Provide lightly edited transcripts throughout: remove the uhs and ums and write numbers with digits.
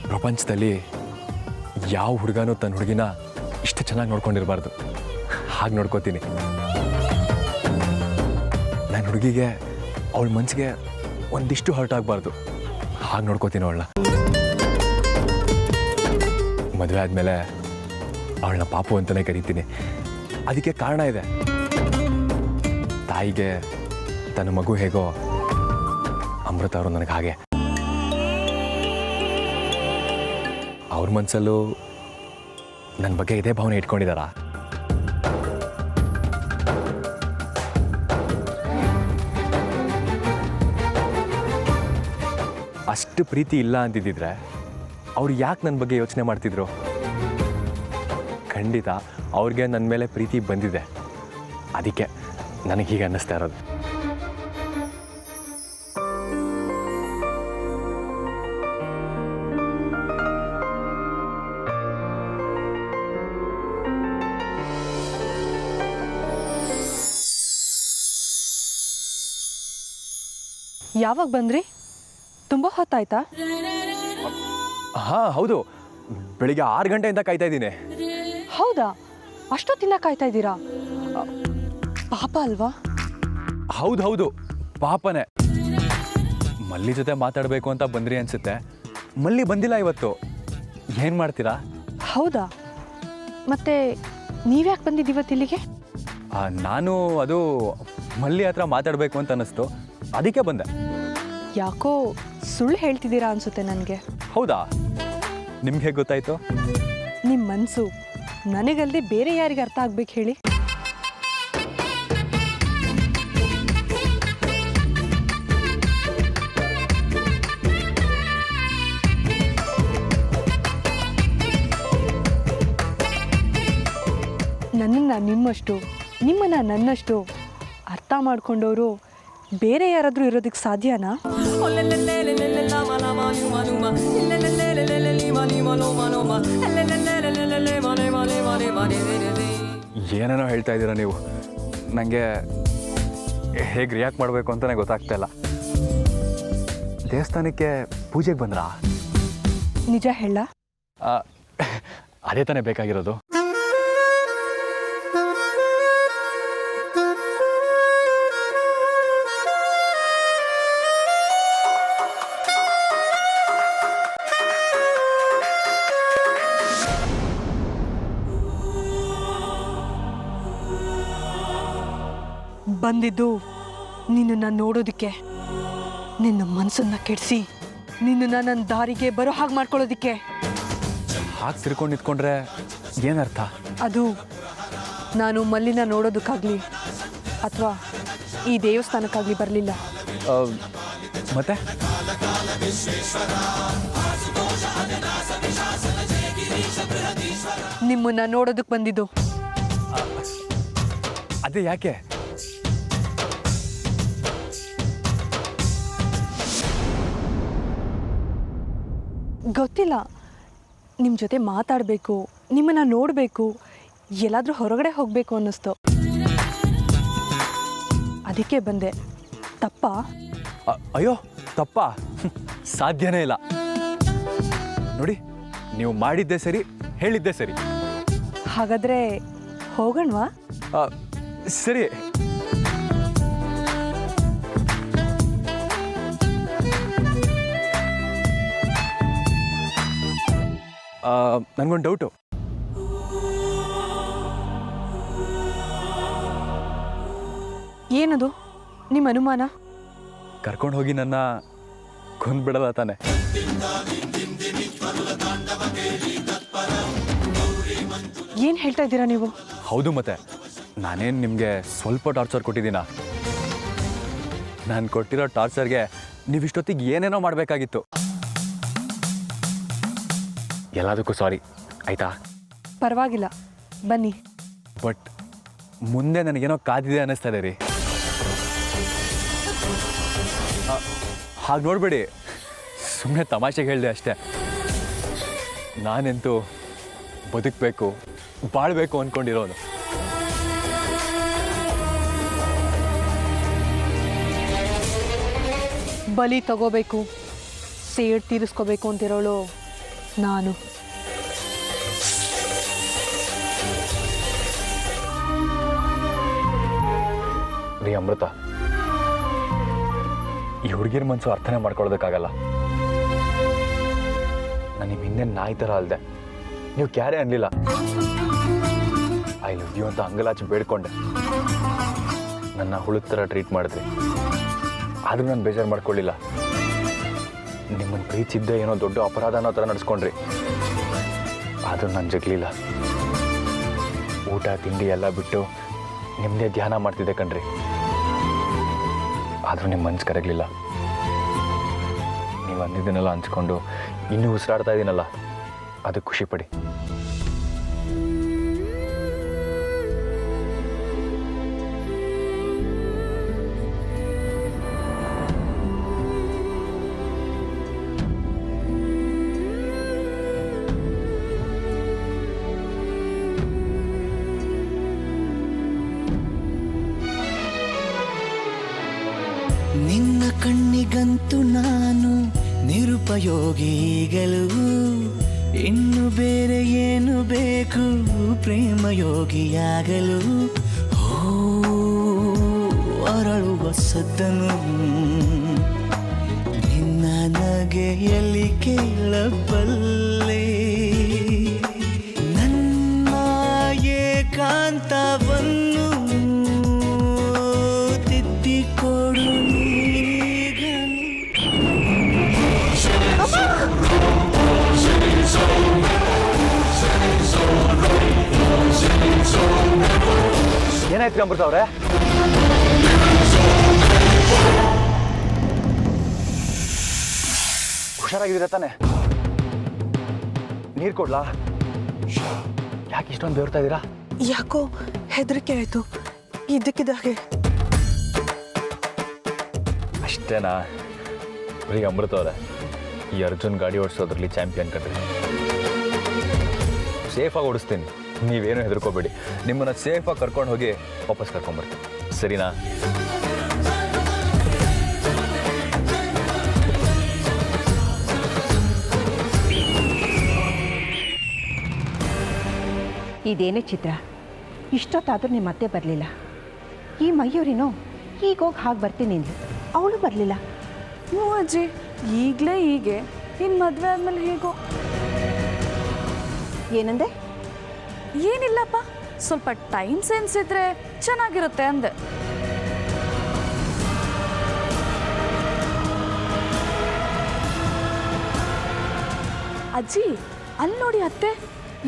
ಪ್ರಪಂಚದಲ್ಲಿ ಯಾವ ಹುಡುಗನೂ ತನ್ನ ಹುಡುಗಿನ ಇಷ್ಟು ಚೆನ್ನಾಗಿ ನೋಡ್ಕೊಂಡಿರಬಾರ್ದು. ಹಾಗೆ ನೋಡ್ಕೋತೀನಿ. ನನ್ನ ಹುಡುಗಿಗೆ ಅವಳ ಮನಸ್ಸಿಗೆ ಒಂದಿಷ್ಟು ಹರ್ಟ್ ಆಗಬಾರ್ದು. ಹಾಗೆ ನೋಡ್ಕೋತೀನಿ ಅವಳನ್ನ. ಮದುವೆ ಆದಮೇಲೆ ಅವಳನ್ನ ಪಾಪು ಅಂತಲೇ ಕರಿತೀನಿ. ಅದಕ್ಕೆ ಕಾರಣ ಇದೆ. ತಾಯಿಗೆ ತನ್ನ ಮಗು ಹೇಗೋ ಅಮೃತ ಅವರು ನನಗೆ ಹಾಗೆ. ಅವ್ರ ಮನಸ್ಸಲ್ಲೂ ನನ್ನ ಬಗ್ಗೆ ಇದೇ ಭಾವನೆ ಇಟ್ಕೊಂಡಿದ್ದಾರಾ? ಅಷ್ಟು ಪ್ರೀತಿ ಇಲ್ಲ ಅಂತಿದ್ದಿದ್ರೆ ಅವ್ರು ಯಾಕೆ ನನ್ನ ಬಗ್ಗೆ ಯೋಚನೆ ಮಾಡ್ತಿದ್ರು? ಖಂಡಿತ ಅವ್ರಿಗೆ ನನ್ನ ಮೇಲೆ ಪ್ರೀತಿ ಬಂದಿದೆ. ಅದಕ್ಕೆ ನನಗೆ ಹೀಗೆ ಅನ್ನಿಸ್ತಾ ಇರೋದು. ಯಾವಾಗ ಬಂದ್ರಿ? ತುಂಬ ಹೊತ್ತಾಯ್ತಾ? ಹಾಂ ಹೌದು, ಬೆಳಿಗ್ಗೆ 6 ಗಂಟೆಯಿಂದ ಕಾಯ್ತಾ ಇದ್ದೀನಿ. ಹೌದಾ? ಅಷ್ಟೊತ್ತಿನ ಕಾಯ್ತಾ ಇದ್ದೀರಾ? ಪಾಪ ಅಲ್ವಾ? ಹೌದು ಹೌದು, ಪಾಪನೇ. ಮಲ್ಲಿ ಜೊತೆ ಮಾತಾಡಬೇಕು ಅಂತ ಬಂದ್ರಿ ಅನ್ಸುತ್ತೆ. ಮಲ್ಲಿ ಬಂದಿಲ್ಲ ಇವತ್ತು. ಏನು ಮಾಡ್ತೀರಾ? ಹೌದಾ? ಮತ್ತೆ ನೀವ್ಯಾಕೆ ಬಂದಿದ್ದು ಇವತ್ತು ಇಲ್ಲಿಗೆ? ನಾನು ಅದು ಮಲ್ಲಿ ಹತ್ರ ಮಾತಾಡಬೇಕು ಅಂತ ಅನ್ನಿಸ್ತು, ಅದಕ್ಕೆ ಬಂದೆ. ಯಾಕೋ ಸುಳ್ಳು ಹೇಳ್ತಿದ್ದೀರಾ ಅನ್ಸುತ್ತೆ ನನಗೆ. ಹೌದಾ? ನಿಮ್ಗೆ ಹೇಗೆ ಗೊತ್ತಾಯ್ತು? ನಿಮ್ಮ ಮನಸ್ಸು ನನಗಲ್ಲದೆ ಬೇರೆ ಯಾರಿಗೆ ಅರ್ಥ ಆಗ್ಬೇಕು ಹೇಳಿ? ನನ್ನನ್ನು ನಿಮ್ಮಷ್ಟು, ನಿಮ್ಮನ್ನು ನನ್ನಷ್ಟು ಅರ್ಥ ಮಾಡ್ಕೊಂಡವರು ಬೇರೆ ಯಾರಾದರೂ ಇರೋದಕ್ಕೆ ಸಾಧ್ಯನಾ? ಏನೇನೋ ಹೇಳ್ತಾ ಇದ್ದೀರಾ ನೀವು. ನನಗೆ ಹೇಗೆ ರಿಯಾಕ್ಟ್ ಮಾಡಬೇಕು ಅಂತಲೇ ಗೊತ್ತಾಗ್ತಾ ಇಲ್ಲ. ದೇವಸ್ಥಾನಕ್ಕೆ ಪೂಜೆಗೆ ಬಂದ್ರಾ? ನಿಜ ಹೇಳ? ಅದೇ ತಾನೇ ಬೇಕಾಗಿರೋದು. ಬಂದಿದ್ದು ನಿನ್ನನ್ನು ನೋಡೋದಕ್ಕೆ, ನಿನ್ನ ಮನಸ್ಸನ್ನ ಕೆಡಿಸಿ ನಿನ್ನನ್ನು ನನ್ನ ದಾರಿಗೆ ಬರೋ ಹಾಗೆ ಮಾಡ್ಕೊಳ್ಳೋದಿಕ್ಕೆ. ಹಾಗೆ ತಿರ್ಕೊಂಡು ನಿಂತ್ಕೊಂಡ್ರೆ ಏನರ್ಥ? ಅದು ನಾನು ಮಲ್ಲಿನ ನೋಡೋದಕ್ಕಾಗಲಿ ಅಥವಾ ಈ ದೇವಸ್ಥಾನಕ್ಕಾಗಲಿ ಬರಲಿಲ್ಲ. ಮತ್ತೆ ನಿಮ್ಮನ್ನ ನೋಡೋದಕ್ಕೆ ಬಂದಿದ್ದು. ಅದೇ ಯಾಕೆ? ಗೊತ್ತಿಲ್ಲ, ನಿಮ್ಮ ಜೊತೆ ಮಾತಾಡಬೇಕು, ನಿಮ್ಮನ್ನು ನೋಡಬೇಕು, ಎಲ್ಲಾದರೂ ಹೊರಗಡೆ ಹೋಗಬೇಕು ಅನ್ನಿಸ್ತು. ಅದಕ್ಕೆ ಬಂದೆ. ತಪ್ಪಾ? ಅಯ್ಯೋ ತಪ್ಪಾ? ಸಾಧ್ಯನೇ ಇಲ್ಲ. ನೋಡಿ, ನೀವು ಮಾಡಿದ್ದೇ ಸರಿ, ಹೇಳಿದ್ದೇ ಸರಿ. ಹಾಗಾದರೆ ಹೋಗೋಣವಾ? ಸರಿ. ನನಗೊಂದು ಡೌಟು. ಏನದು ನಿಮ್ಮ ಅನುಮಾನ? ಕರ್ಕೊಂಡು ಹೋಗಿ ನನ್ನ ಕೊಂದ್ಬಿಡಲ್ಲ ತಾನೆ? ಏನು ಹೇಳ್ತಾ ಇದ್ದೀರಾ ನೀವು? ಹೌದು, ಮತ್ತೆ ನಾನೇನು ನಿಮಗೆ ಸ್ವಲ್ಪ ಟಾರ್ಚರ್ ಕೊಟ್ಟಿದ್ದೀನ? ನಾನು ಕೊಟ್ಟಿರೋ ಟಾರ್ಚರ್ಗೆ ನೀವಿಷ್ಟೊತ್ತಿಗೆ ಏನೇನೋ ಮಾಡಬೇಕಾಗಿತ್ತು. ಎಲ್ಲದಕ್ಕೂ ಸಾರಿ ಆಯಿತಾ? ಪರವಾಗಿಲ್ಲ, ಬನ್ನಿ. ಬಟ್ ಮುಂದೆ ನನಗೇನೋ ಕಾದಿದೆ ಅನ್ನಿಸ್ತಾ ಇದೆ ರೀ. ಹಾಗೆ ನೋಡಬೇಡಿ, ಸುಮ್ಮನೆ ತಮಾಷೆಗೆ ಹೇಳಿದೆ ಅಷ್ಟೇ. ನಾನೆಂತೂ ಬದುಕಬೇಕು, ಬಾಳಬೇಕು ಅಂದ್ಕೊಂಡಿರೋನು. ಬಲಿ ತಗೋಬೇಕು, ಸೇಡ್ ತೀರಿಸ್ಕೋಬೇಕು ಅಂತಿರೋಳು ನಾನು. ರೀ ಅಮೃತ, ಈ ಹುಡುಗಿರ ಮನಸ್ಸು ಅರ್ಥನೇ ಮಾಡ್ಕೊಳ್ಳೋದಕ್ಕಾಗಲ್ಲ. ನಾನು ನಿಮ್ಮ ಹಿಂದೆ ನಾಯಿ ಥರ ಅಲ್ದೆ, ನೀವು ಕ್ಯಾರೇ ಅನ್ಲಿಲ್ಲ. ಐ ಲವ್ ಯು ಅಂತ ಅಂಗಲಾಚಿ ಬೇಡ್ಕೊಂಡೆ, ನನ್ನ ಹುಳುದ ಥರ ಟ್ರೀಟ್ ಮಾಡಿದ್ರಿ. ಆದರೂ ನಾನು ಬೇಜಾರು ಮಾಡ್ಕೊಳ್ಳಿಲ್ಲ. ನಿಮ್ಮನ್ನು ಪ್ರೀತಿಸಿದ್ದೆ ಏನೋ ದೊಡ್ಡ ಅಪರಾಧ ಅನ್ನೋ ಥರ ನಡೆಸ್ಕೊಂಡ್ರಿ. ಆದರೂ ನಾನು ಜಗ್ಲಿಲ್ಲ. ಊಟ ತಿಂಡಿ ಎಲ್ಲ ಬಿಟ್ಟು ನಿಮ್ಮದೇ ಧ್ಯಾನ ಮಾಡ್ತಿದ್ದೆ ಕಣ್ರಿ. ಆದರೂ ನಿಮ್ಮ ಮನಸ್ಸು ಕರಗಲಿಲ್ಲ. ನೀವು ಅಂದಿದ್ದನ್ನೆಲ್ಲ ಹಂಚ್ಕೊಂಡು ಇನ್ನೂ ಉಸಿರಾಡ್ತಾ ಇದ್ದೀನಲ್ಲ, ಅದು ಖುಷಿ ಪಡಿ. ನಿನ್ನ ಕಣ್ಣಿಗಂತೂ ನಾನು ನಿರುಪಯೋಗಿಗಳು, ಇನ್ನು ಬೇರೆ ಏನು ಬೇಕು ಪ್ರೇಮಯೋಗಿಯಾಗಲು. ಅರಳುವ ಸದ್ದನು ನಿನ್ನ ನಗೆಯಲ್ಲಿ ಕೇಳಬಲ್ಲೆ, ನನ್ನ ಏಕಾಂತವನ್ನು ತಿದ್ದಿಕೊಡು. ಏನಾಯ್ತು ಅಮೃತ ಅವ್ರೆ? ಹುಷಾರಾಗಿದ್ದೀರ ತಾನೆ? ನೀರು ಕೊಡ್ಲಾ? ಯಾಕೆ ಇಷ್ಟೊಂದು ಬೇರ್ತಾ ಇದ್ದೀರಾ? ಯಾಕೋ ಹೆದರಿಕೆ ಆಯ್ತು ಇದಕ್ಕಿದ್ದಾಗೆ. ಅಷ್ಟೇನಾ? ರೀ ಅಮೃತ ಅವರೇ, ಈ ಅರ್ಜುನ್ ಗಾಡಿ ಓಡಿಸೋದ್ರಲ್ಲಿ ಚಾಂಪಿಯನ್ ಕಣ್ರಿ. ಸೇಫಾಗಿ ಓಡಿಸ್ತೀನಿ, ನೀವೇನು ಹೆದರ್ಕೋಬೇಡಿ. ನಿಮ್ಮನ್ನು ಸೇಫಾಗಿ ಕರ್ಕೊಂಡು ಹೋಗಿ ವಾಪಸ್ ಕರ್ಕೊಂಡ್ಬರ್ತೀನಿ, ಸರಿನಾ? ಇದೇನೇ ಚಿತ್ರ, ಇಷ್ಟೊತ್ತಾದರೂ ನಿಮ್ಮ ಅತ್ತೆ ಬರಲಿಲ್ಲ. ಈ ಮಯೂರಿನೋ ಈಗೋಗಿ ಹಾಗೆ ಬರ್ತೀನಿ ಅಂದ್ಲು, ಅವಳು ಬರಲಿಲ್ಲ. ಹ್ಞೂ ಅಜ್ಜಿ, ಈಗಲೇ ಹೀಗೆ, ಇನ್ನು ಮದುವೆ ಆದಮೇಲೆ ಹೇಗೋ. ಏನಂದೆ? ಏನಿಲ್ಲಪ್ಪ, ಸ್ವಲ್ಪ ಟೈಮ್ ಸೆನ್ಸ್ ಇದ್ರೆ ಚೆನ್ನಾಗಿರುತ್ತೆ ಅಂದೆ. ಅಜ್ಜಿ, ಅಲ್ಲಿ ನೋಡಿ ಅತ್ತೆ,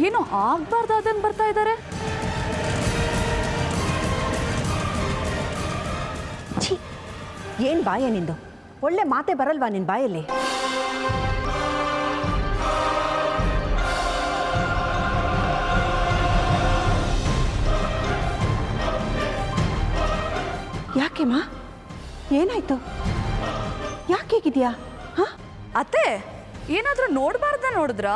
ಏನೋ ಆಗ್ಬಾರ್ದಾದನ್ ಬರ್ತಾ ಇದ್ದಾರೆ. ಛೀ, ಏನು ಬಾಯ ನಿಂದು? ಒಳ್ಳೆ ಮಾತೆ ಬರಲ್ವಾ ನಿನ್ನ ಬಾಯಲ್ಲಿ? ಯಾಕೆಮ್ಮ, ಏನಾಯ್ತು? ಯಾಕೆ ಹೇಗಿದ್ಯಾ? ಹಾ ಅತ್ತೆ, ಏನಾದರೂ ನೋಡಬಾರ್ದ ನೋಡಿದ್ರಾ?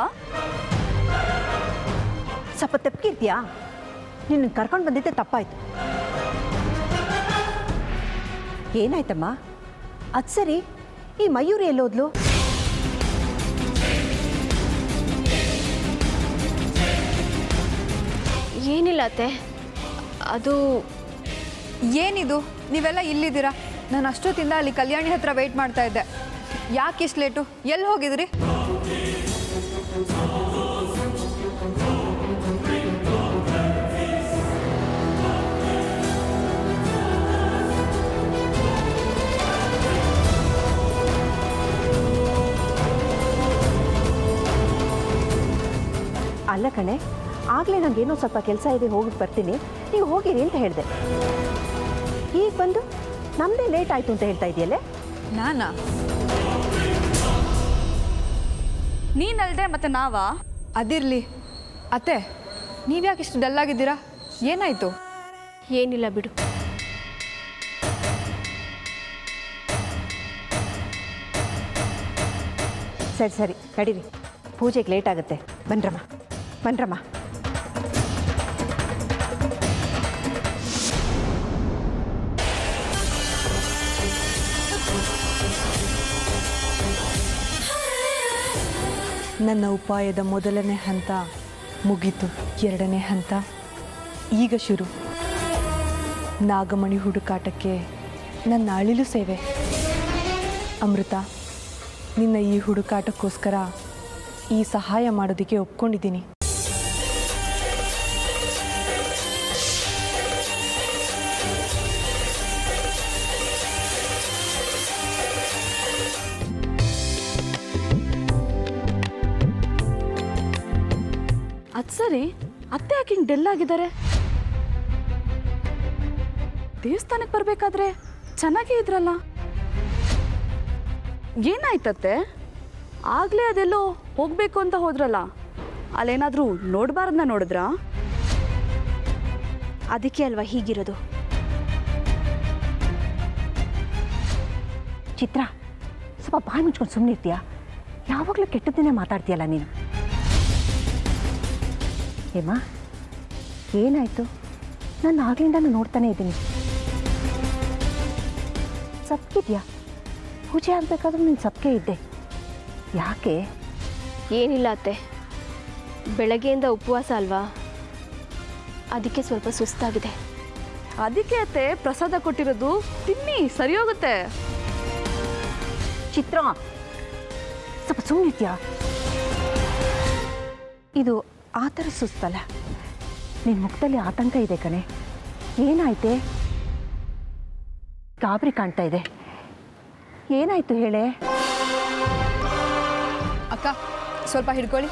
ಸ್ವಲ್ಪ ತೆಪ್ಪಗಿರ್ತೀಯಾ? ನಿನ್ನ ಕರ್ಕೊಂಡು ಬಂದಿದ್ದೆ ತಪ್ಪಾಯ್ತು. ಏನಾಯ್ತಮ್ಮ? ಅದು ಸರಿ, ಈ ಮಯೂರಿ ಎಲ್ಲೋದ್ಲು? ಏನಿಲ್ಲ ಅತ್ತೆ, ಅದು ಏನಿದು ನೀವೆಲ್ಲ ಇಲ್ಲಿದ್ದೀರಾ? ನಾನು ಅಷ್ಟೊತ್ತಿಂದ ಅಲ್ಲಿ ಕಲ್ಯಾಣಿ ಹತ್ರ ವೆಯ್ಟ್ ಮಾಡ್ತಾ ಇದ್ದೆ. ಯಾಕೆ ಇಷ್ಟು ಲೇಟು? ಎಲ್ಲಿ ಹೋಗಿದ್ರಿ? ಅಲ್ಲ ಕಣೆ, ಆಗಲೇ ನನಗೇನೋ ಸ್ವಲ್ಪ ಕೆಲಸ ಇದೆ, ಹೋಗಿ ಬರ್ತೀನಿ, ನೀವು ಹೋಗಿರಿ ಅಂತ ಹೇಳಿದೆ. ಈಗ ಬಂದು ನಮ್ಮದೇ ಲೇಟ್ ಆಯಿತು ಅಂತ ಹೇಳ್ತಾ ಇದೆಯಲ್ಲೇ? ನಾನಾ? ನೀನಲ್ದೆ ಮತ್ತೆ ನಾವಾ? ಅದಿರಲಿ ಅತ್ತೆ, ನೀವ್ಯಾಕೆ ಇಷ್ಟು ಡಲ್ಲಾಗಿದ್ದೀರಾ? ಏನಾಯಿತು? ಏನಿಲ್ಲ ಬಿಡು. ಸರಿ ಸರಿ, ನಡೀರಿ, ಪೂಜೆಗೆ ಲೇಟ್ ಆಗುತ್ತೆ. ಬನ್ರಮ್ಮ ಬನ್ರಮ್ಮ. ನನ್ನ ಉಪಾಯದ ಮೊದಲನೇ ಹಂತ ಮುಗೀತು. ಎರಡನೇ ಹಂತ ಈಗ ಶುರು. ನಾಗಮಣಿ ಹುಡುಕಾಟಕ್ಕೆ ನನ್ನ ಅಳಿಲು ಸೇವೆ. ಅಮೃತ, ನಿನ್ನ ಈ ಹುಡುಕಾಟಕ್ಕೋಸ್ಕರ ಈ ಸಹಾಯ ಮಾಡೋದಕ್ಕೆ ಒಪ್ಕೊಂಡಿದ್ದೀನಿ. ಅದು ಸರಿ, ಅತ್ತೆ ಯಾಕೆ ಹಿಂಗೆ ಡೆಲ್ ಆಗಿದ್ದಾರೆ? ದೇವಸ್ಥಾನಕ್ಕೆ ಬರಬೇಕಾದ್ರೆ ಚೆನ್ನಾಗೇ ಇದ್ರಲ್ಲ, ಏನಾಯ್ತತ್ತೆ? ಆಗಲೇ ಅದೆಲ್ಲೋ ಹೋಗಬೇಕು ಅಂತ ಹೋದ್ರಲ್ಲ, ಅಲ್ಲೇನಾದರೂ ನೋಡಬಾರ್ದನ್ನ ನೋಡಿದ್ರಾ? ಅದಕ್ಕೆ ಅಲ್ವಾ ಹೀಗಿರೋದು. ಚಿತ್ರ, ಸ್ವಲ್ಪ ಬಾಯಿ ಮುಚ್ಕೊಂಡು ಸುಮ್ಮನೆ ಇರ್ತೀಯಾ? ಯಾವಾಗಲೂ ಕೆಟ್ಟದ್ದನ್ನೇ ಮಾತಾಡ್ತೀಯಲ್ಲ ನೀನು. ಹೇಮ, ಏನಾಯಿತು? ನಾನು ಆಗ್ಲಿಂದ ನೋಡ್ತಾನೆ ಇದ್ದೀನಿ. ಸಪ್ಕಿದ್ಯಾ? ಪೂಜೆ ಆಗಬೇಕಾದ್ರೂ ನೀನು ಸಪ್ಕೆ ಇದ್ದೆ, ಯಾಕೆ? ಏನಿಲ್ಲ ಅತ್ತೆ, ಬೆಳಗ್ಗೆಯಿಂದ ಉಪವಾಸ ಅಲ್ವಾ, ಅದಕ್ಕೆ ಸ್ವಲ್ಪ ಸುಸ್ತಾಗಿದೆ. ಅದಕ್ಕೆ ಅತ್ತೆ ಪ್ರಸಾದ ಕೊಟ್ಟಿರೋದು, ತಿನ್ನಿ, ಸರಿ ಹೋಗುತ್ತೆ. ಚಿತ್ರ, ಸ್ವಲ್ಪ ಸುಮ್ಮನಿದ್ಯಾ? ಇದು ಆ ಥರ ಸುಸ್ತಲ್ಲ, ನಿನ್ನ ಮುಖದಲ್ಲಿ ಆತಂಕ ಇದೆ ಕಣೆ. ಏನಾಯ್ತೆ? ಗಾಬರಿ ಕಾಣ್ತಾ ಇದೆ. ಏನಾಯ್ತು ಹೇಳೆ? ಅಕ್ಕ, ಸ್ವಲ್ಪ ಹಿಡ್ಕೊಳ್ಳಿ.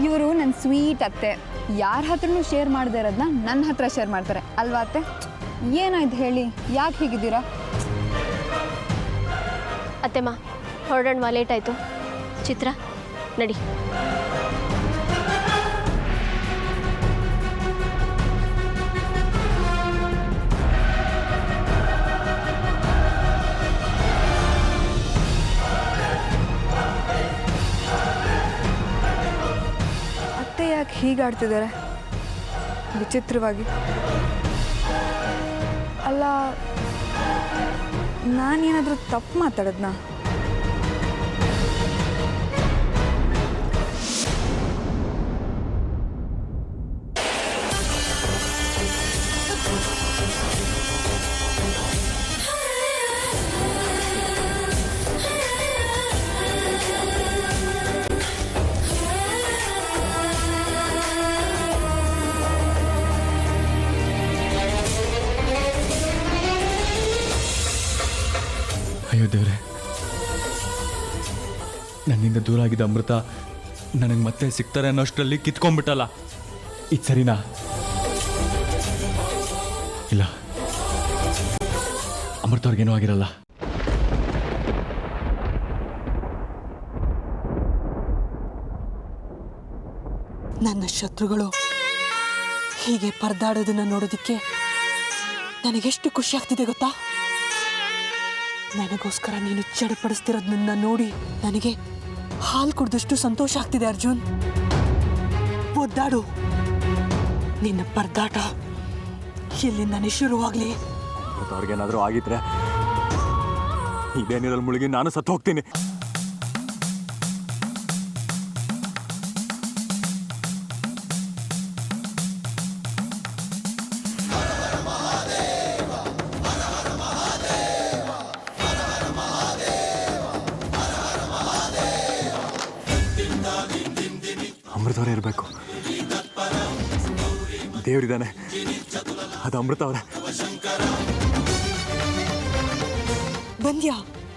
ಇವರು ನನ್ನ ಸ್ವೀಟ್ ಅತ್ತೆ. ಯಾರ ಹತ್ರನೂ ಶೇರ್ ಮಾಡದೇ ಇರೋದನ್ನ ನನ್ನ ಹತ್ರ ಶೇರ್ ಮಾಡ್ತಾರೆ ಅಲ್ವಾ ಅತ್ತೆ? ಏನಾಯ್ತು ಹೇಳಿ, ಯಾಕೆ ಹೀಗಿದ್ದೀರಾ? ಅತ್ತೆಮ್ಮ, ಹೊರಡೋಣ, ಲೇಟ್ ಆಯಿತು. ಚಿತ್ರ, ನಡಿ. ಅತ್ತೆ ಯಾಕೆ ಹೀಗಾಡ್ತಿದ್ದಾರೆ ವಿಚಿತ್ರವಾಗಿ? ಅಲ್ಲ, ನಾನೇನಾದರೂ ತಪ್ಪು ಮಾತಾಡೋದ್ನಾ? ಅಯ್ಯೋ ದೇವ್ರೆ, ನನ್ನಿಂದ ದೂರ ಆಗಿದ್ದ ಅಮೃತ ನನಗೆ ಮತ್ತೆ ಸಿಗ್ತಾರೆ ಅನ್ನೋಷ್ಟರಲ್ಲಿ ಕಿತ್ಕೊಂಡ್ಬಿಟ್ಟಲ್ಲ. ಇದು ಸರಿನಾ? ಇಲ್ಲ, ಅಮೃತವ್ರಿಗೇನೂ ಆಗಿರಲ್ಲ. ನನ್ನ ಶತ್ರುಗಳು ಹೀಗೆ ಪರದಾಡೋದನ್ನ ನೋಡೋದಕ್ಕೆ ನನಗೆಷ್ಟು ಖುಷಿ ಆಗ್ತಿದೆ ಗೊತ್ತಾ? ನನಗೋಸ್ಕರ ನೀನು ಚಡಪಡಿಸ್ತಿರೋದನ್ನ ನೋಡಿ ನನಗೆ ಹಾಲು ಕುಡ್ದಷ್ಟು ಸಂತೋಷ ಆಗ್ತಿದೆ. ಅರ್ಜುನ್, ಒದ್ದಾಡು. ನಿನ್ನ ಪರದಾಟ ಎಲ್ಲಿಂದಾನೆ ಶುರುವಾಗ್ಲಿ. ಅವ್ರಿಗೇನಾದರೂ ಆಗಿದ್ರೆ ಇದೇ ನೀರಲ್ಲಿ ಮುಳುಗಿ ನಾನು ಸತ್ತು ಹೋಗ್ತೀನಿ. ಅಮೃತವರೇ ಇರಬೇಕು. ದೇವರಿದ್ದಾನೆ, ಅದು ಅಮೃತ ಅವರೇ.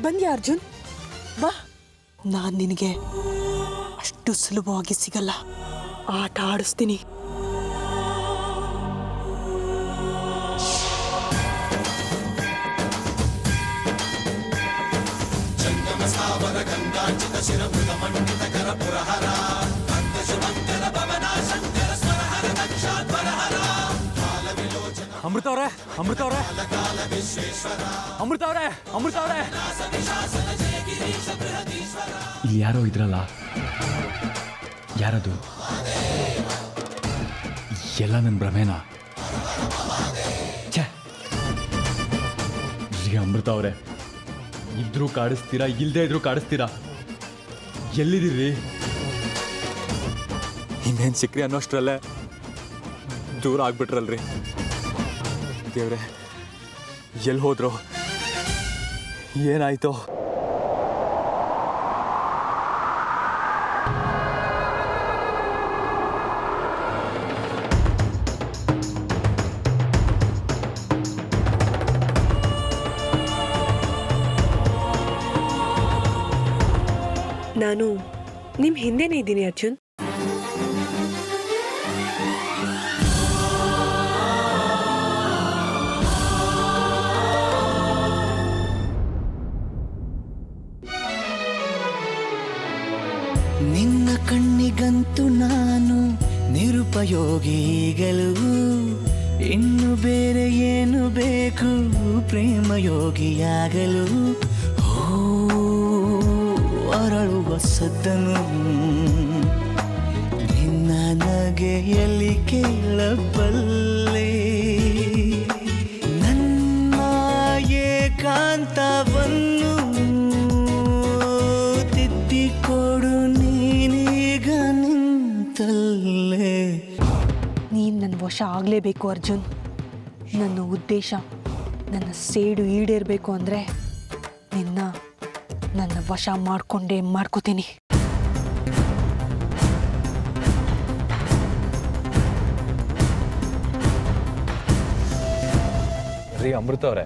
ಬಂದ್ಯಾ ಅರ್ಜುನ್? ಬಾ, ನಾನು ನಿನಗೆ ಅಷ್ಟು ಸುಲಭವಾಗಿ ಸಿಗಲ್ಲ. ಆಟ ಆಡಿಸ್ತೀನಿ. ಅಮೃತ ಅವರೇ, ಅಮೃತ ಅವರೇ, ಅಮೃತ ಅವರೇ, ಅಮೃತ ಅವರೇ, ಇಲ್ಲಿ ಯಾರೋ ಇದ್ರಲ್ಲ, ಯಾರದು? ಎಲ್ಲ ನನ್ನ ಭ್ರಮೇನಾ? ಛೇ, ಅಮೃತ ಅವರೇ, ಇದ್ರೂ ಕಾಡಿಸ್ತೀರಾ, ಇಲ್ಲದೆ ಇದ್ರೂ ಕಾಡಿಸ್ತೀರಾ. ಎಲ್ಲಿದ್ದೀರಿ? ಇನ್ನೇನು ಸಿಕ್ರಿ ಅನ್ನೋಷ್ಟರಲ್ಲೇ ದೂರ ಆಗ್ಬಿಟ್ರಲ್ರಿ. ದೇವ್ರೆ, ಎಲ್ಲಿ ಹೋದ್ರು? ಏನಾಯ್ತು? ನಾನು ನಿಮ್ಮ ಹಿಂದೆನೇ ಇದ್ದೀನಿ ಅರ್ಜುನ್. ನಿನ್ನ ಕಣ್ಣಿಗಂತೂ ನಾನು ನಿರುಪಯೋಗಿಗಳು, ಇನ್ನು ಬೇರೆ ಏನು ಬೇಕು ಪ್ರೇಮಯೋಗಿಯಾಗಲು. ಅರಳುವ ಸದ್ದನು ನಿನ್ನ ನಗೆಯಲ್ಲಿ ಕೇಳಬಲ್ಲೆ, ನನ್ನ ಏಕಾಂತವನ್ನು ತಿದ್ದಿಕೊಡು ನೀನೀಗ ನಿಂತಲ್ಲೇ. ನೀನು ನನ್ನ ವಶ ಆಗಲೇಬೇಕು ಅರ್ಜುನ್. ನನ್ನ ಉದ್ದೇಶ, ನನ್ನ ಸೇಡು ಈಡೇರಬೇಕು ಅಂದರೆ ನನ್ನ ವಶ ಮಾಡಿಕೊಂಡೇ ಮಾಡ್ಕೋತೀನಿ. ರೀ ಅಮೃತ ಅವರೇ,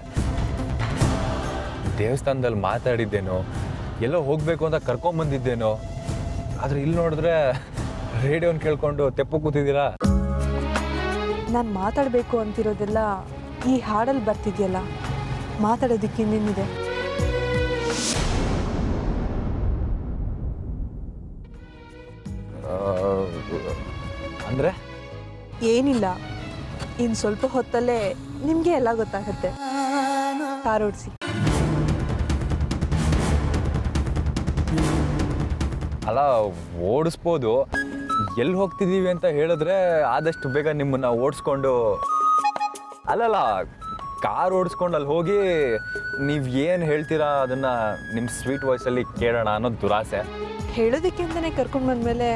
ದೇವಸ್ಥಾನದಲ್ಲಿ ಮಾತಾಡಿದ್ದೇನೋ, ಎಲ್ಲೋ ಹೋಗಬೇಕು ಅಂತ ಕರ್ಕೊಂಬಂದಿದ್ದೇನೋ, ಆದರೆ ಇಲ್ಲಿ ನೋಡಿದ್ರೆ ರೇಡಿಯೋನ ಕೇಳ್ಕೊಂಡು ತೆಪ್ಪು ಕೂತಿದ್ದೀರಾ. ನಾನು ಮಾತಾಡಬೇಕು ಅಂತಿರೋದೆಲ್ಲ ಈ ಹಾಡಲ್ಲಿ ಬರ್ತಿದೆಯಲ್ಲ, ಮಾತಾಡೋದಕ್ಕೆ ಇನ್ನೇನಿದೆ? ಅಂದರೆ ಏನಿಲ್ಲ, ಇನ್ನು ಸ್ವಲ್ಪ ಹೊತ್ತಲ್ಲೇ ನಿಮಗೆ ಎಲ್ಲ ಗೊತ್ತಾಗುತ್ತೆ. ಕಾರ್ ಓಡಿಸಿ. ಅಲ್ಲ, ಓಡಿಸ್ಬೋದು. ಎಲ್ಲಿ ಹೋಗ್ತಿದ್ದೀವಿ ಅಂತ ಹೇಳಿದ್ರೆ ಆದಷ್ಟು ಬೇಗ ನಿಮ್ಮನ್ನು ಓಡಿಸ್ಕೊಂಡು, ಅಲ್ಲಲ್ಲ, ಕಾರ್ ಓಡಿಸ್ಕೊಂಡು ಅಲ್ಲಿ ಹೋಗಿ ನೀವು ಏನು ಹೇಳ್ತೀರಾ ಅದನ್ನು ನಿಮ್ಮ ಸ್ವೀಟ್ ವಾಯ್ಸಲ್ಲಿ ಕೇಳೋಣ ಅನ್ನೋದು ದುರಾಸೆ. ಹೇಳೋದಕ್ಕೆ ಅಂತಲೇ ಕರ್ಕೊಂಡು ಬಂದಮೇಲೆ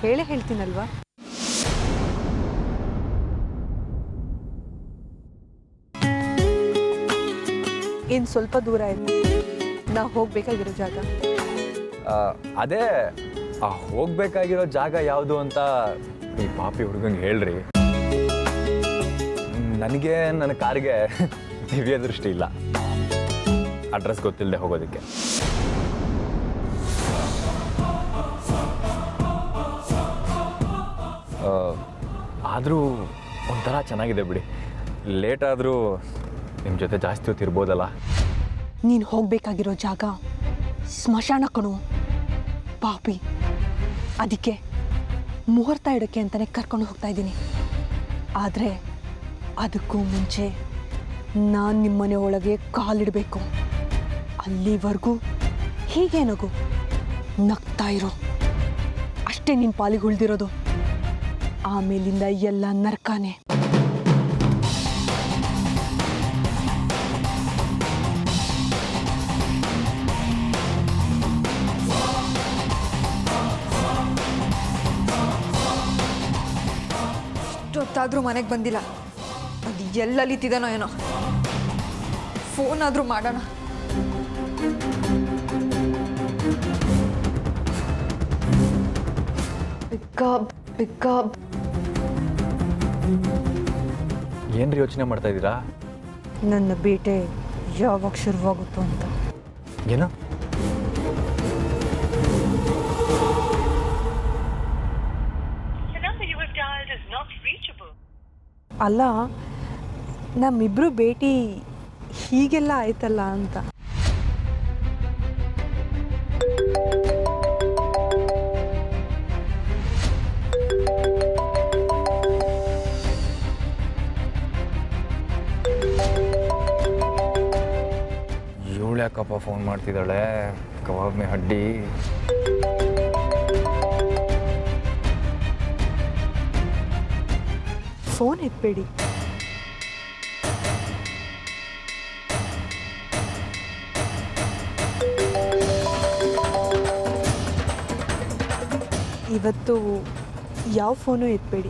ಹೇಳೇ ಹೇಳ್ತೀನಲ್ವಾ. ಇನ್ನು ಸ್ವಲ್ಪ ದೂರ ಇದೆ ನಾವು ಹೋಗಬೇಕಾಗಿರೋ ಜಾಗ. ಅದೇ ಆ ಹೋಗ್ಬೇಕಾಗಿರೋ ಜಾಗ ಯಾವುದು ಅಂತ ಈ ಪಾಪಿ ಹುಡುಗಂಗೆ ಹೇಳ್ರಿ. ನನಗೆ ನನ್ನ ಕಾರಿಗೆ ದಿವ್ಯ ದೃಷ್ಟಿ ಇಲ್ಲ, ಅಡ್ರೆಸ್ ಗೊತ್ತಿಲ್ಲದೆ ಹೋಗೋದಕ್ಕೆ. ಆದರೂ ಒಂಥರ ಚೆನ್ನಾಗಿದೆ ಬಿಡಿ. ಲೇಟ್ ಆದರೂ ನಿಮ್ಮ ಜೊತೆ ಜಾಸ್ತಿ ಹೊತ್ತು ಇರ್ಬೋದಲ್ಲ. ನೀನು ಹೋಗಬೇಕಾಗಿರೋ ಜಾಗ ಸ್ಮಶಾನ ಕಣು ಪಾಪಿ. ಅದಕ್ಕೆ ಮುಹೂರ್ತ ಇಡೋಕ್ಕೆ ಅಂತಲೇ ಕರ್ಕೊಂಡು ಹೋಗ್ತಾ ಇದ್ದೀನಿ. ಆದರೆ ಅದಕ್ಕೂ ಮುಂಚೆ ನಾನು ನಿಮ್ಮನೆ ಒಳಗೆ ಕಾಲಿಡಬೇಕು. ಅಲ್ಲಿವರೆಗೂ ಹೀಗೆ ನಗು, ನಗ್ತಾ ಇರೋ, ಅಷ್ಟೇ ನಿನ್ನ ಪಾಲಿಗೆ ಉಳಿದಿರೋದು. ಆಮೇಲಿಂದ ಎಲ್ಲ ನರ್ಕಾನೆ. ಇಷ್ಟೊತ್ತಾದರೂ ಮನೆಗೆ ಬಂದಿಲ್ಲ. ಅದು ಎಲ್ಲಲಿತಿದ್ದಾನೋ ಏನೋ. ಫೋನ್ ಆದರೂ ಮಾಡೋಣ. ಪಿಕಪ್. ಏನ್ರಿ ಯೋಚನೆ ಮಾಡ್ತಾ ಇದ್ದೀರಾ? ನನ್ನ ಬೇಟೆ ಯಾವಾಗ ಶುರುವಾಗುತ್ತೋ ಅಂತ. ಏನು? ಅಲ್ಲ, ನಮ್ಮಿಬ್ರು ಭೇಟಿ ಹೀಗೆಲ್ಲ ಆಯ್ತಲ್ಲ ಅಂತ. ಇವಳು ಯಾಕಪ್ಪ ಫೋನ್ ಮಾಡ್ತಿದ್ದಾಳೆ? ಕಬಾಬ್ ಮೇ ಹಡ್ಡಿ. ಫೋನ್ ಎತ್ಬೇಡಿ. ಇವತ್ತು ಯಾವ ಫೋನು ಎತ್ಬೇಡಿ.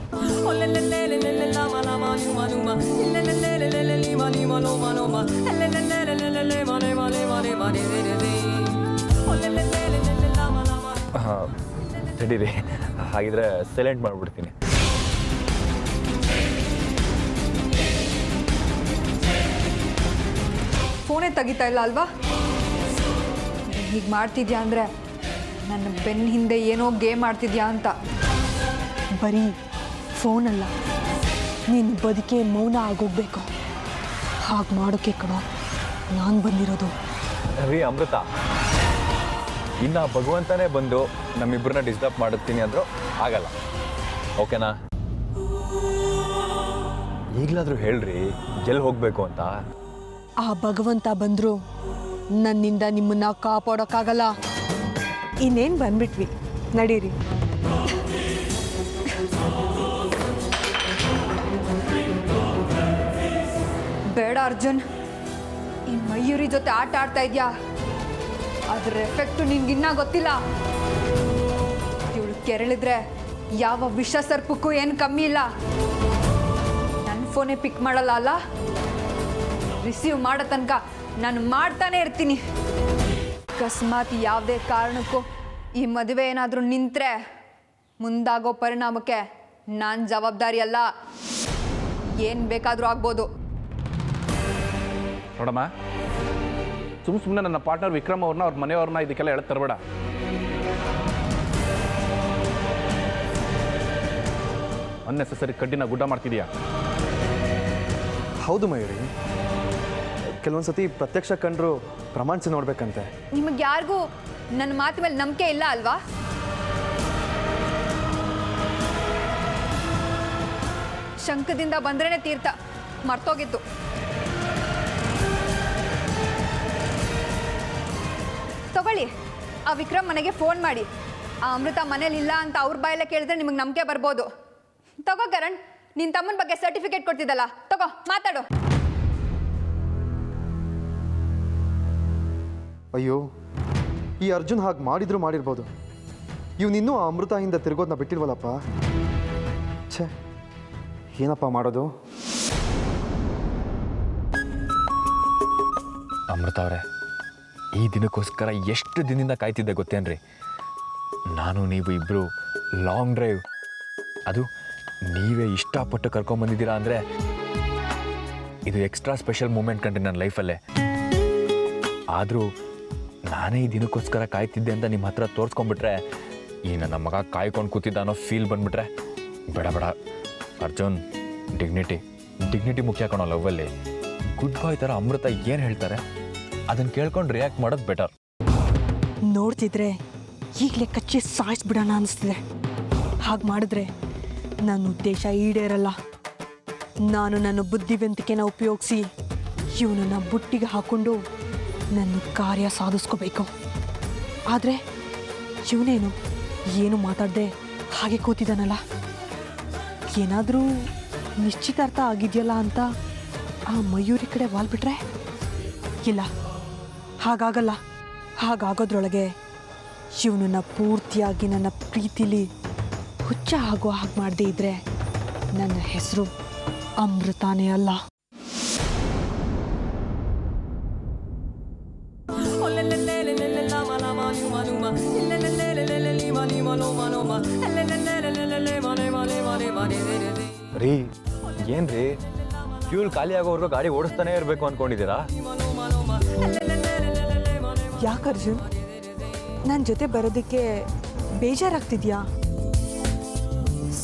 ಹಾಂ ತಡೀರಿ, ಹಾಗಿದ್ರೆ ಸೈಲೆಂಟ್ ಮಾಡಿಬಿಡ್ತೀನಿ. ಫೋನೇ ತೆಗಿತಾ ಇಲ್ಲ ಅಲ್ವಾ? ಹೀಗೆ ಮಾಡ್ತಿದ್ಯಾ ಅಂದರೆ ನನ್ನ ಬೆನ್ನ ಹಿಂದೆ ಏನೋ ಗೇಮ್ ಆಡ್ತಿದ್ಯಾ ಅಂತ. ಬರೀ ಫೋನಲ್ಲ, ನಿನ್ನ ಬದುಕೆ ಮೌನ ಆಗೋಗ್ಬೇಕು. ಹಾಗೆ ಮಾಡೋಕ್ಕೆ ಕಣ ನಾನು ಬಂದಿರೋದು. ರೀ ಅಮೃತ, ಇನ್ನು ಭಗವಂತನೇ ಬಂದು ನಮ್ಮಿಬ್ಬರನ್ನ ಡಿಸ್ಟರ್ಬ್ ಮಾಡುತ್ತೀನಿ ಅಂದರೂ ಆಗಲ್ಲ, ಓಕೆನಾ? ಈಗಲಾದರೂ ಹೇಳ್ರಿ ಎಲ್ಲಿ ಹೋಗಬೇಕು ಅಂತ. ಆ ಭಗವಂತ ಬಂದರೂ ನನ್ನಿಂದ ನಿಮ್ಮನ್ನ ಕಾಪಾಡೋಕ್ಕಾಗಲ್ಲ. ಇನ್ನೇನು ಬಂದ್ಬಿಟ್ವಿ, ನಡೀರಿ. ಬೇಡ ಅರ್ಜುನ್, ಈ ಮಯೂರಿ ಜೊತೆ ಆಟ ಆಡ್ತಾ ಇದೆಯಾ, ಅದರ ಎಫೆಕ್ಟು ನಿನ್ಗಿನ್ನ ಗೊತ್ತಿಲ್ಲ. ಇವಳು ಕೆರಳಿದ್ರೆ ಯಾವ ವಿಷ ಸರ್ಪಕ್ಕೂ ಏನು ಕಮ್ಮಿ ಇಲ್ಲ. ನನ್ನ ಫೋನೇ ಪಿಕ್ ಮಾಡಲ್ಲ ಅಲ್ಲ, ರಿಸೀವ್ ಮಾಡೋ ತನಕ ನಾನು ಮಾಡ್ತಾನೆ ಇರ್ತೀನಿ. ಅಕಸ್ಮಾತ್ ಯಾವುದೇ ಕಾರಣಕ್ಕೂ ಈ ಮದುವೆ ಏನಾದರೂ ನಿಂತರೆ ಮುಂದಾಗೋ ಪರಿಣಾಮಕ್ಕೆ ನಾನು ಜವಾಬ್ದಾರಿ ಅಲ್ಲ. ಏನು ಬೇಕಾದರೂ ಆಗ್ಬೋದು. ನೋಡಮ್ಮ, ಸುಮ್ಮನೆ ನನ್ನ ಪಾರ್ಟ್ನರ್ ವಿಕ್ರಮ್ ಅವ್ರನ್ನ ಅವ್ರ ಮನೆಯವ್ರನ್ನ ಇದಕ್ಕೆಲ್ಲ ಹೇಳಕ್ ತರಬೇಡ. ಅನ್ನೆಸೆಸರಿ ಕಡ್ಡಿನ ಗುಡ್ಡ ಮಾಡ್ತಿದ್ಯಾ. ಹೌದು ಮಯೂರಿ, ಕೆಲವೊಂದ್ಸತಿ ಪ್ರತ್ಯಕ್ಷ ಕಂಡ್ರು ಪ್ರಮಾಣಿಸಿ ನೋಡ್ಬೇಕಂತೆ. ನಿಮಗೆ ಯಾರಿಗೂ ನನ್ನ ಮಾತು ಮೇಲೆ ನಂಬಿಕೆ ಇಲ್ಲ ಅಲ್ವಾ? ಶಂಕದಿಂದ ಬಂದ್ರೇನೆ ತೀರ್ಥ, ಮರ್ತೋಗಿತ್ತು. ತಗೊಳ್ಳಿ, ಆ ವಿಕ್ರಮ್ ಮನೆಗೆ ಫೋನ್ ಮಾಡಿ, ಆ ಅಮೃತ ಮನೇಲಿ ಇಲ್ಲ ಅಂತ ಅವ್ರ ಬಾಯಲ್ಲೇ ಕೇಳಿದ್ರೆ ನಿಮಗೆ ನಂಬಿಕೆ ಬರ್ಬೋದು. ತಗೋ ಕರಣ್, ನಿನ್ನ ತಮ್ಮನ ಬಗ್ಗೆ ಸರ್ಟಿಫಿಕೇಟ್ ಕೊಡ್ತಿದ್ದಲ್ಲ, ತಗೋ ಮಾತಾಡು. ಅಯ್ಯೋ, ಈ ಅರ್ಜುನ್ ಹಾಗೆ ಮಾಡಿದ್ರು ಮಾಡಿರ್ಬೋದು. ಇವನಿನ್ನೂ ಆ ಅಮೃತ ಹಿಂದೆ ತಿರ್ಗೋದನ್ನ ಬಿಟ್ಟಿಲ್ವಲ್ಲಪ್ಪ. ಛೇ, ಏನಪ್ಪ ಮಾಡೋದು? ಅಮೃತ ಅವರೇ, ಈ ದಿನಕ್ಕೋಸ್ಕರ ಎಷ್ಟು ದಿನದಿಂದ ಕಾಯ್ತಿದ್ದೆ ಗೊತ್ತೇನ್ರಿ? ನಾನು ನೀವು ಇಬ್ಬರು ಲಾಂಗ್ ಡ್ರೈವ್, ಅದು ನೀವೇ ಇಷ್ಟಪಟ್ಟು ಕರ್ಕೊಂಬಂದಿದ್ದೀರಾ ಅಂದರೆ ಇದು ಎಕ್ಸ್ಟ್ರಾ ಸ್ಪೆಷಲ್ ಮೂಮೆಂಟ್ ಕಂಡ್ರಿ ನನ್ನ ಲೈಫಲ್ಲೇ. ಆದರೂ ನಾನೇ ಈ ದಿನಕ್ಕೋಸ್ಕರ ಕಾಯ್ತಿದ್ದೆ ಅಂತ ನಿಮ್ಮ ಹತ್ರ ತೋರಿಸ್ಕೊಂಡ್ಬಿಟ್ರೆ ಈ ನನ್ನ ಮಗ ಕಾಯ್ಕೊಂಡು ಕೂತಿದ್ದ ಅನ್ನೋ ಫೀಲ್ ಬಂದುಬಿಟ್ರೆ ಬೇಡ ಬೇಡ. ಅರ್ಜುನ್, ಡಿಗ್ನಿಟಿ ಮುಖ್ಯ ಕಣೋ ಲವ್ವಲ್ಲಿ. ಗುಡ್ ಬಾಯ್ ಥರ ಅಮೃತ ಏನು ಹೇಳ್ತಾರೆ ಅದನ್ನು ಕೇಳ್ಕೊಂಡು ರಿಯಾಕ್ಟ್ ಮಾಡೋದು ಬೆಟರ್. ನೋಡ್ತಿದ್ರೆ ಈಗಲೇ ಕಚ್ಚಿ ಸಾಯಿಸ್ಬಿಡೋಣ ಅನಿಸ್ತಿದೆ. ಹಾಗೆ ಮಾಡಿದ್ರೆ ನನ್ನ ಉದ್ದೇಶ ಈಡೇರಲ್ಲ. ನಾನು ನನ್ನ ಬುದ್ಧಿವಂತಿಕೆನ ಉಪಯೋಗಿಸಿ ಇವನನ್ನ ಬುಟ್ಟಿಗೆ ಹಾಕ್ಕೊಂಡು ನನ್ನ ಕಾರ್ಯ ಸಾಧಿಸ್ಕೋಬೇಕು. ಆದರೆ ಇವನೇನು ಏನು ಮಾತಾಡದೆ ಹಾಗೆ ಕೂತಿದ್ದಾನಲ್ಲ, ಏನಾದರೂ ನಿಶ್ಚಿತಾರ್ಥ ಆಗಿದೆಯಲ್ಲ ಅಂತ ಆ ಮಯೂರಿ ಕಡೆ ವಾಲ್ಬಿಟ್ರೆ? ಇಲ್ಲ, ಹಾಗಾಗಲ್ಲ. ಹಾಗಾಗೋದ್ರೊಳಗೆ ಇವನನ್ನ ಪೂರ್ತಿಯಾಗಿ ನನ್ನ ಪ್ರೀತಿಲಿ ಹುಚ್ಚ ಆಗೋ ಹಾಗೆ ಮಾಡದೇ ಇದ್ದರೆ ನನ್ನ ಹೆಸರು ಅಮೃತಾನೇ ಅಲ್ಲ. ರೀ ಏನ್ರಿ, ಫ್ಯೂಲ್ ಖಾಲಿ ಆಗೋವರೆಗೂ ಗಾಡಿ ಓಡಿಸ್ತಾನೆ ಇರಬೇಕು ಅಂದ್ಕೊಂಡಿದ್ದೀರಾ? ಯಾಕೆ ಅರ್ಜುನ್, ನನ್ನ ಜೊತೆ ಬರೋದಕ್ಕೆ ಬೇಜಾರಾಗ್ತಿದ್ಯಾ?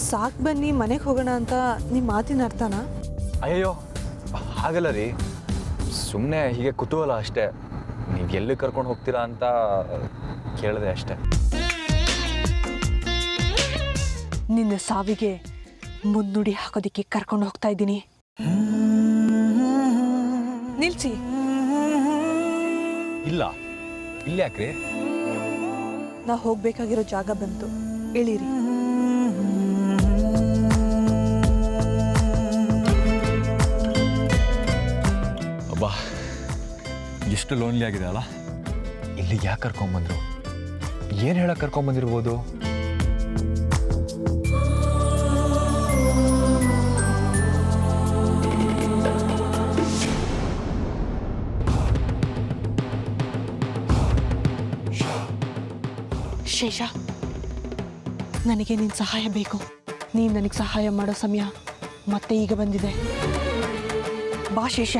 ಸಾಕು, ಬನ್ನಿ ಮನೆಗೆ ಹೋಗೋಣ ಅಂತ ನಿಮ್ಮ ಮಾತಿನ ಅರ್ಥನಾ? ಅಯ್ಯೋ ಹಾಗಲ್ಲ ರೀ, ಸುಮ್ಮನೆ ಹೀಗೆ ಕುತೂಹಲ ಅಷ್ಟೇ. ನೀವು ಎಲ್ಲಿ ಕರ್ಕೊಂಡು ಹೋಗ್ತೀರಾ ಅಂತ ಕೇಳಿದೆ ಅಷ್ಟೇ. ನಿನ್ನ ಸಾವಿಗೆ ಮುನ್ನುಡಿ ಹಾಕೋದಕ್ಕೆ ಕರ್ಕೊಂಡು ಹೋಗ್ತಾ ಇದ್ದೀನಿ. ನಿಲ್ಸಿ. ಇಲ್ಲ, ಇಲ್ಲಿ ಯಾಕ್ರಿ? ನಾ ಹೋಗ್ಬೇಕಾಗಿರೋ ಜಾಗ ಬಂತು, ಇಳೀರಿ. ಅಬ್ಬಾ, ಎಷ್ಟು ಲೋನ್ಲಿ ಆಗಿದೆ ಅಲ್ಲ. ಇಲ್ಲಿಗೆ ಯಾಕೆ ಕರ್ಕೊಂಬಂದ್ರು? ಏನು ಹೇಳಕ್ಕೆ ಕರ್ಕೊಂಬಂದಿರ್ಬೋದು? ಶೇಷ, ನನಗೆ ನಿನ್ನ ಸಹಾಯ ಬೇಕು. ನೀನು ನನಗೆ ಸಹಾಯ ಮಾಡೋ ಸಮಯ ಮತ್ತೆ ಈಗ ಬಂದಿದೆ. ಬಾ ಶೇಷ.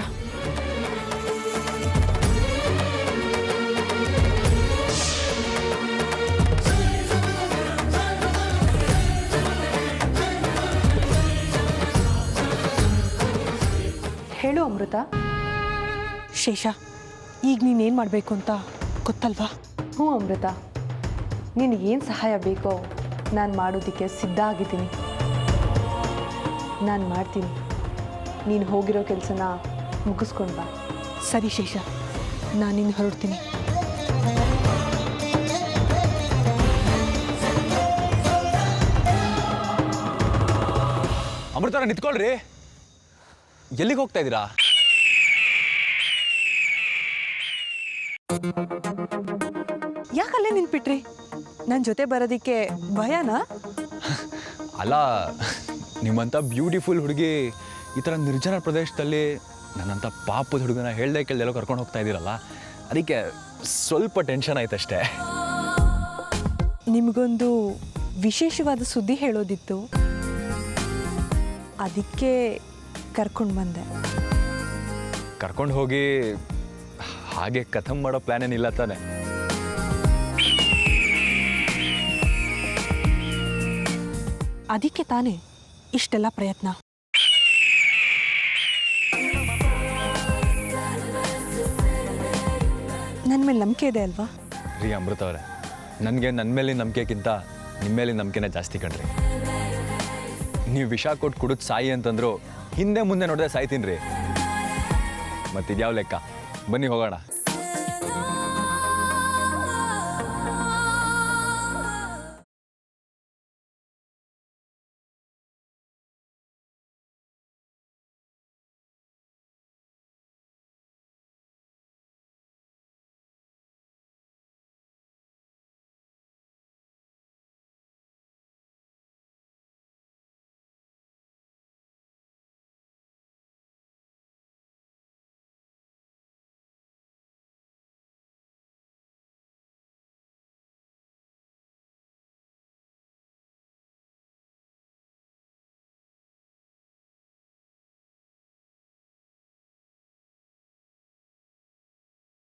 ಹೇಳು ಅಮೃತ. ಶೇಷ, ಈಗ ನೀನೇನು ಮಾಡಬೇಕು ಅಂತ ಗೊತ್ತಲ್ವಾ? ಹ್ಞೂ ಅಮೃತ, ನಿನಗೇನು ಸಹಾಯ ಬೇಕೋ ನಾನು ಮಾಡೋದಕ್ಕೆ ಸಿದ್ಧ ಆಗಿದ್ದೀನಿ. ನಾನು ಮಾಡ್ತೀನಿ. ನೀನು ಹೋಗಿರೋ ಕೆಲಸನ ಮುಗಿಸ್ಕೊಂಡು ಬಾ. ಸರಿ ಶೇಷ, ನಾನಿನ್ನು ಹೊರಡ್ತೀನಿ. ಅಮೃತವ್ರ ನಿಂತ್ಕೊಳ್ರಿ. ಎಲ್ಲಿಗೆ ಹೋಗ್ತಾ ಇದ್ದೀರಾ? ಯಾಕಲ್ಲೇ ನಿಂತ್ಬಿಟ್ರಿ? ನನ್ನ ಜೊತೆ ಬರೋದಕ್ಕೆ ಭಯನಾ? ಅಲ್ಲ, ನಿಮ್ಮಂಥ ಬ್ಯೂಟಿಫುಲ್ ಹುಡುಗಿ ಈ ಥರ ನಿರ್ಜನ ಪ್ರದೇಶದಲ್ಲಿ ನನ್ನಂಥ ಪಾಪದ ಹುಡುಗನ ಹೇಳ್ದೆ ಕೇಳ್ದೆಲ್ಲೋ ಕರ್ಕೊಂಡು ಹೋಗ್ತಾ ಇದ್ದೀರಲ್ಲ, ಅದಕ್ಕೆ ಸ್ವಲ್ಪ ಟೆನ್ಷನ್ ಆಯ್ತಷ್ಟೇ. ನಿಮಗೊಂದು ವಿಶೇಷವಾದ ಸುದ್ದಿ ಹೇಳೋದಿತ್ತು, ಅದಕ್ಕೆ ಕರ್ಕೊಂಡು ಬಂದೆ. ಕರ್ಕೊಂಡು ಹೋಗಿ ಹಾಗೆ ಕಥಮ್ ಮಾಡೋ ಪ್ಲ್ಯಾನ್ ಏನಿಲ್ಲ ತಾನೆ? ಅದಕ್ಕೆ ತಾನೇ ಇಷ್ಟೆಲ್ಲ ಪ್ರಯತ್ನ. ನನ್ನ ಮೇಲೆ ನಂಬಿಕೆ ಇದೆ ಅಲ್ವಾ? ರೀ ಅಮೃತ ಅವರೇ, ನನಗೆ ನನ್ನ ಮೇಲಿನ ನಂಬಿಕೆಗಿಂತ ನಿಮ್ಮ ಮೇಲಿನ ನಂಬಿಕೆನೇ ಜಾಸ್ತಿ ಕಣ್ರಿ. ನೀವು ವಿಷ ಕೊಟ್ಟು ಕುಡಿದು ಸಾಯಿ ಅಂತಂದ್ರು ಹಿಂದೆ ಮುಂದೆ ನೋಡಿದ್ರೆ ಸಾಯ್ತೀನಿ ರೀ. ಮತ್ತಿದ್ಯಾವ ಲೆಕ್ಕ? ಬನ್ನಿ ಹೋಗೋಣ.